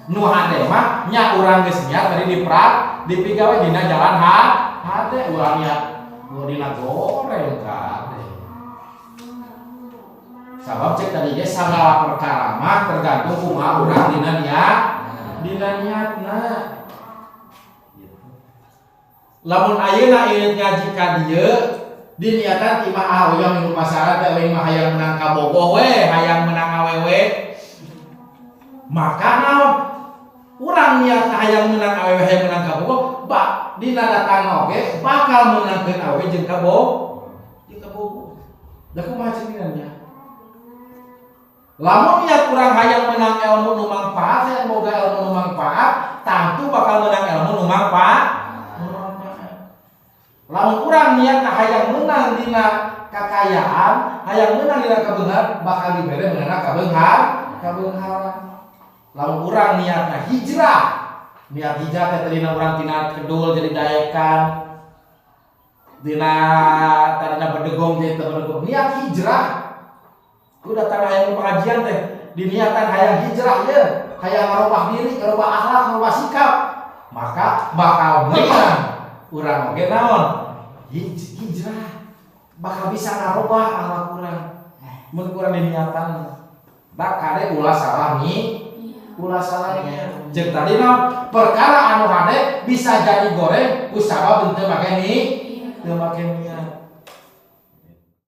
nu hade mah nya urang geus niat tadi dipigawe dina jalan hade urang niat dina goreng kade. Sabab cek tadi ge sagala perkara mah tergantung kumaha urang dina niatna. Lamun ayeuna ieu ngaji ka dieu diniatan ti mah hoyong minggu pasaran teh mah hayang menang kabogoh we, hayang menang awewe. Maka naon? Urang niat hayang menang awewe hayang menang kabogoh, dina datang oge bakal menangkeun awewe jeung kabogoh. Da kumaha cenah? Lamun niat urang hayang menang ilmu nu mangpaat, hayang boga ilmu nu mangpaat, tentu bakal menang ilmu nu mangpaat. Lamun urang niat hayang menang dina kakayaan, hayang menang dina kabeunghar, bakal dibere menangna kabeungharan. Lamun urang niatna hijrah, niat hijrah teh tadina urang tina kedul jadi daekan, dina tadina bedegong jadi bedegong. Niat hijrah, ku datang hayang pengajian teh, diniatan hayang hijrah ye, hayang ngarubah diri, ngarubah akhlak, ngarubah sikap, maka bakal menang. Urang oge naon? Hijrah. Bakal bisa ngarubah akhlak urang. Mun urang diniatan. Da kade ulah salah nih. Ulah salah nih. Jeung tadi naon? Perkara anu hade bisa jadi goreng ku sabab teu make niat.